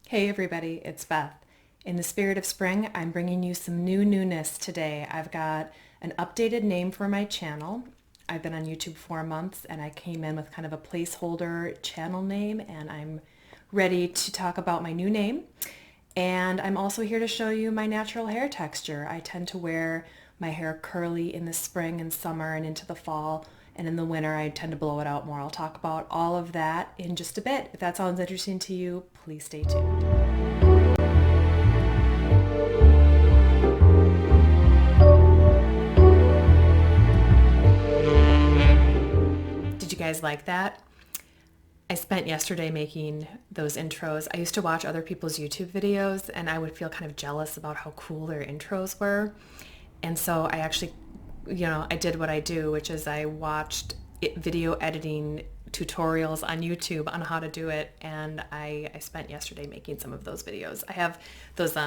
Hey everybody, it's Beth. In the spirit of spring, I'm bringing you some newness today. I've got an updated name for my channel. I've been on YouTube 4 months and I came in with kind of a placeholder channel name, and I'm ready to talk about my new name. And I'm also here to show you my natural hair texture. I tend to wear my hair curly in the spring and summer and into the fall. And in the winter, I tend to blow it out more. I'll talk about all of that in just a bit. If that sounds interesting to you, please stay tuned. Did you guys like that? I spent yesterday making those intros. I used to watch other people's YouTube videos and I would feel kind of jealous about how cool their intros were. And so I actually, I did what I do, which is I watched video editing tutorials on YouTube on how to do it. And I spent yesterday making some of those videos. I have those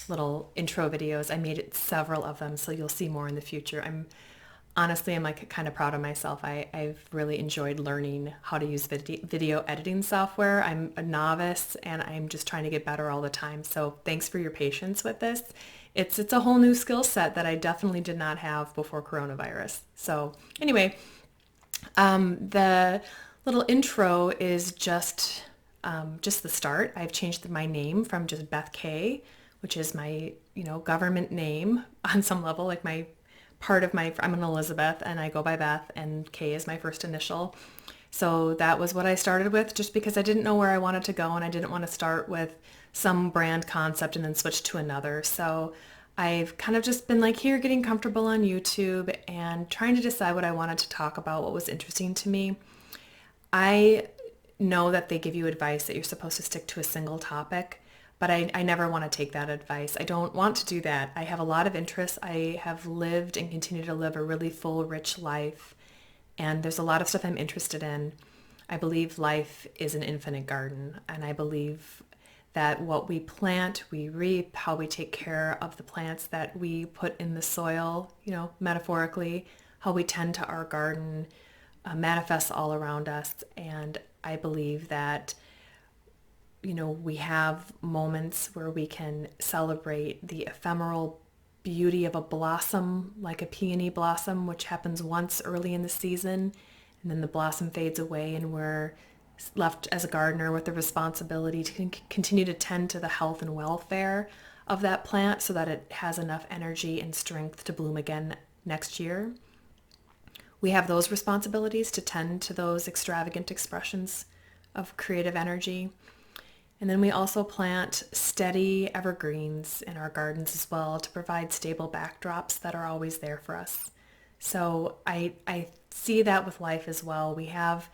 little intro videos. I made several of them, so you'll see more in the future. I'm like kind of proud of myself. I've really enjoyed learning how to use video editing software. I'm a novice and I'm just trying to get better all the time. So thanks for your patience with this. It's a whole new skill set that I definitely did not have before coronavirus. So anyway, the little intro is just the start. I've changed my name from just Beth K, which is my, government name on some level, like I'm an Elizabeth and I go by Beth, and K is my first initial. So that was what I started with, just because I didn't know where I wanted to go and I didn't want to start with some brand concept and then switch to another. So I've kind of just been like here getting comfortable on YouTube and trying to decide what I wanted to talk about, what was interesting to me. I know that they give you advice that you're supposed to stick to a single topic, but I never want to take that advice. I don't want to do that. I have a lot of interests. I have lived and continue to live a really full, rich life, and there's a lot of stuff I'm interested in. I believe life is an infinite garden, and I believe that what we plant, we reap, how we take care of the plants that we put in the soil, metaphorically, how we tend to our garden, manifests all around us. And I believe that we have moments where we can celebrate the ephemeral beauty of a blossom, like a peony blossom, which happens once early in the season, and then the blossom fades away and we're left as a gardener with the responsibility to continue to tend to the health and welfare of that plant so that it has enough energy and strength to bloom again next year. We have those responsibilities to tend to those extravagant expressions of creative energy. And then we also plant steady evergreens in our gardens as well to provide stable backdrops that are always there for us. So I see that with life as well. We have,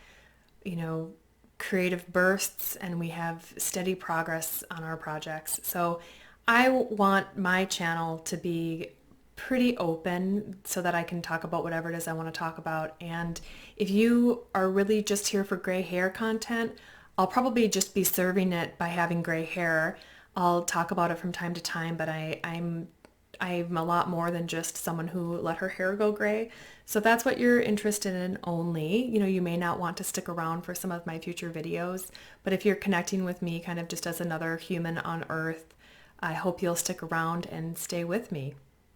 creative bursts and we have steady progress on our projects. So I want my channel to be pretty open so that I can talk about whatever it is I want to talk about. And if you are really just here for gray hair content, I'll probably just be serving it by having gray hair. I'll talk about it from time to time, but I'm a lot more than just someone who let her hair go gray. So if that's what you're interested in only, you may not want to stick around for some of my future videos, but if you're connecting with me kind of just as another human on earth, I hope you'll stick around and stay with me.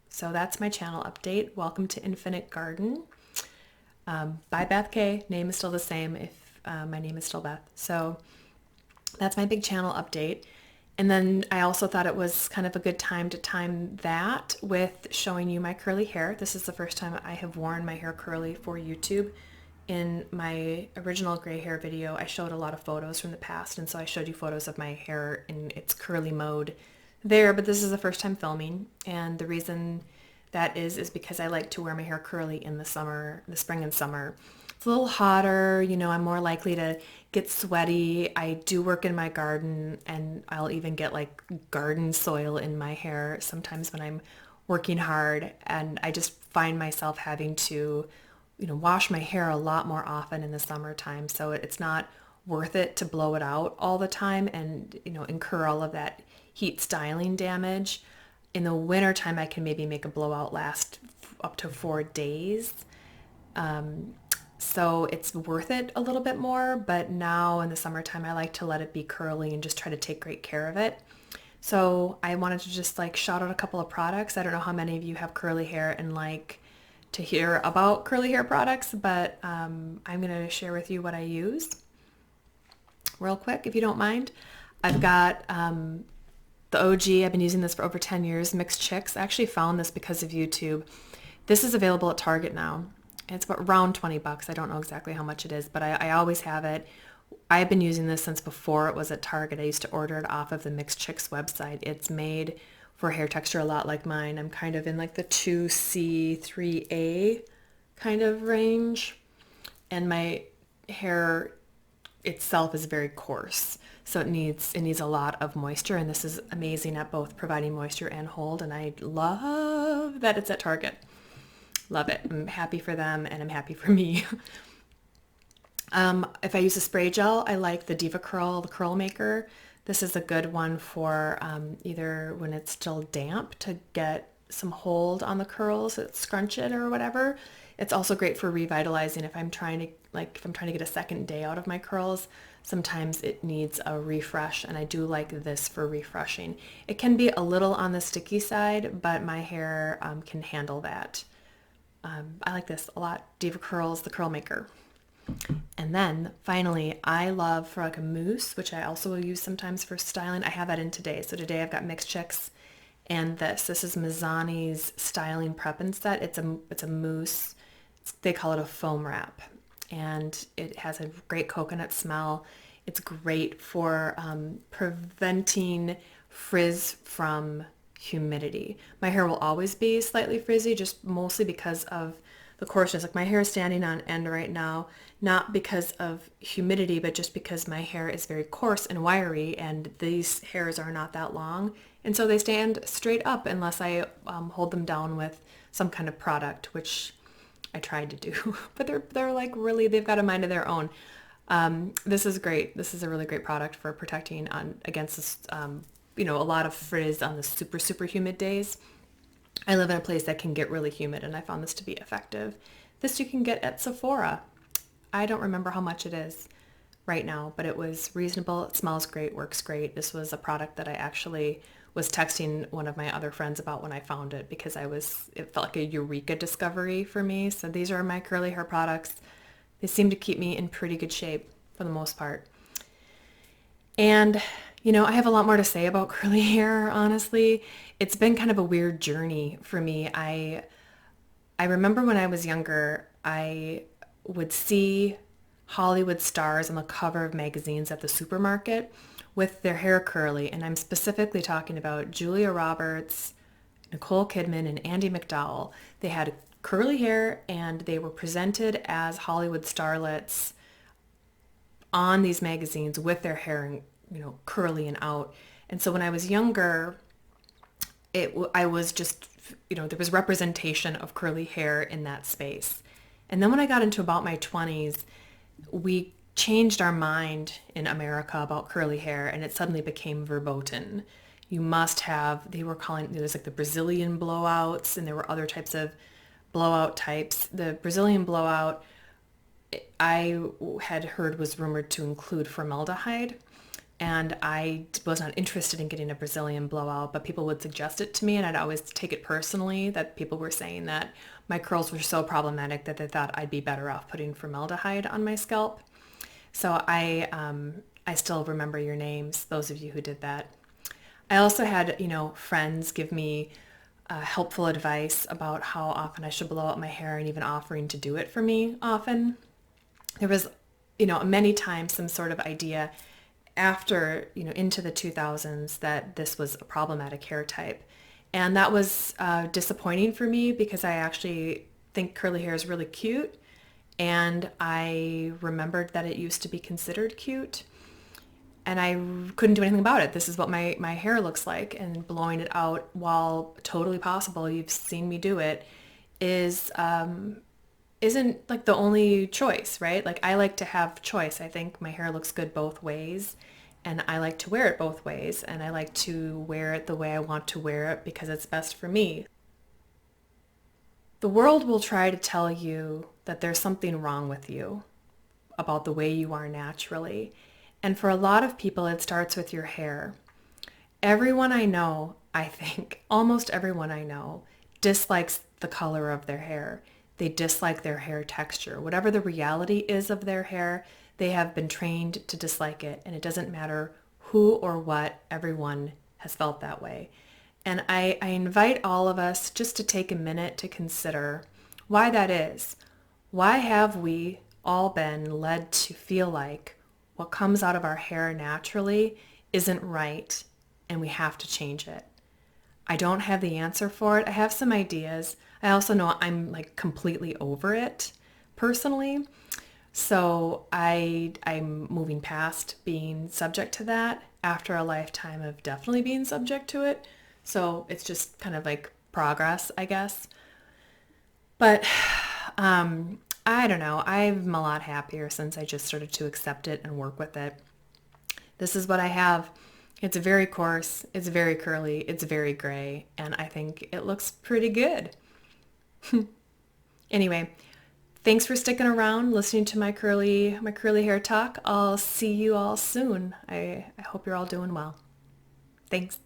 So that's my channel update. Welcome to Infinite Garden. By Beth K. Name is still the same if my name is still Beth. So that's my big channel update. And then I also thought it was kind of a good time to time that with showing you my curly hair. This is the first time I have worn my hair curly for YouTube. In my original gray hair video, I showed a lot of photos from the past, and so I showed you photos of my hair in its curly mode there, but this is the first time filming, and the reason that is because I like to wear my hair curly in the spring and summer. It's a little hotter, I'm more likely to get sweaty. I do work in my garden and I'll even get like garden soil in my hair sometimes when I'm working hard, and I just find myself having to, wash my hair a lot more often in the summertime. So it's not worth it to blow it out all the time and, incur all of that heat styling damage. In the wintertime, I can maybe make a blowout last up to 4 days. So it's worth it a little bit more, but now in the summertime, I like to let it be curly and just try to take great care of it. So I wanted to just like shout out a couple of products. I don't know how many of you have curly hair and like to hear about curly hair products, but I'm going to share with you what I use real quick, if you don't mind. I've got the OG. I've been using this for over 10 years, Mixed Chicks. I actually found this because of YouTube. This is available at Target now. It's about around 20 bucks. I don't know exactly how much it is, but I always have it. I've been using this since before it was at Target. I used to order it off of the Mixed Chicks website. It's made for hair texture a lot like mine. I'm kind of in like the 2C, 3A kind of range. And my hair itself is very coarse. So it needs a lot of moisture, and this is amazing at both providing moisture and hold, and I love that it's at Target. Love it. I'm happy for them and I'm happy for me. If I use a spray gel, I like the Diva Curl, the curl maker. This is a good one for either when it's still damp to get some hold on the curls, scrunch it or whatever. It's also great for revitalizing if I'm trying to get a second day out of my curls. Sometimes it needs a refresh, and I do like this for refreshing. It can be a little on the sticky side, but my hair can handle that. I like this a lot. Diva Curls, the curl maker. And then finally, I love for like a mousse, which I also will use sometimes for styling. I have that in today. So today I've got Mixed Chicks and this. This is Mazzani's Styling Prep and Set. It's a mousse. They call it a foam wrap. And it has a great coconut smell. It's great for preventing frizz from humidity. My hair will always be slightly frizzy, just mostly because of the coarseness. Like my hair is standing on end right now, not because of humidity, but just because my hair is very coarse and wiry, and these hairs are not that long. And so they stand straight up unless I hold them down with some kind of product, which I tried to do, but they're like really, they've got a mind of their own. This is great. This is a really great product for protecting against this, a lot of frizz on the super, super humid days. I live in a place that can get really humid, and I found this to be effective. This you can get at Sephora. I don't remember how much it is right now, but it was reasonable. It smells great, works great. This was a product that I actually was texting one of my other friends about when I found it, because it felt like a eureka discovery for me. So these are my curly hair products. They seem to keep me in pretty good shape for the most part. And, I have a lot more to say about curly hair, honestly. It's been kind of a weird journey for me. I remember when I was younger, I would see Hollywood stars on the cover of magazines at the supermarket with their hair curly, and I'm specifically talking about Julia Roberts, Nicole Kidman, and Andie MacDowell. They had curly hair, and they were presented as Hollywood starlets on these magazines with their hair, curly and out. And so when I was younger, I was just, there was representation of curly hair in that space. And then when I got into about my 20s, we changed our mind in America about curly hair, and it suddenly became verboten. You must have, they were calling, there was like the Brazilian blowouts, and there were other types of blowout types. The Brazilian blowout, I had heard, was rumored to include formaldehyde, and I was not interested in getting a Brazilian blowout, but people would suggest it to me, and I'd always take it personally that people were saying that my curls were so problematic that they thought I'd be better off putting formaldehyde on my scalp. So I still remember your names, those of you who did that. I also had, friends give me helpful advice about how often I should blow out my hair, and even offering to do it for me often. There was, many times some sort of idea after, into the 2000s that this was a problematic hair type. And that was disappointing for me, because I actually think curly hair is really cute. And I remembered that it used to be considered cute, and I couldn't do anything about it. This is what my hair looks like, and blowing it out, while totally possible, you've seen me do it, isn't like the only choice, right? Like, I like to have choice. I think my hair looks good both ways, and I like to wear it both ways, and I like to wear it the way I want to wear it because it's best for me. The world will try to tell you that there's something wrong with you about the way you are naturally. And for a lot of people, it starts with your hair. Everyone I know, I think, almost everyone I know, dislikes the color of their hair. They dislike their hair texture. Whatever the reality is of their hair, they have been trained to dislike it. And it doesn't matter who or what, everyone has felt that way. And I invite all of us just to take a minute to consider why that is. Why have we all been led to feel like what comes out of our hair naturally isn't right and we have to change it? I don't have the answer for it. I have some ideas. I also know I'm like completely over it personally. So I'm moving past being subject to that after a lifetime of definitely being subject to it. So it's just kind of like progress, I guess. But I don't know. I'm a lot happier since I just started to accept it and work with it. This is what I have. It's very coarse, it's very curly, it's very gray, and I think it looks pretty good. Anyway, thanks for sticking around, listening to my curly hair talk. I'll see you all soon. I hope you're all doing well. Thanks.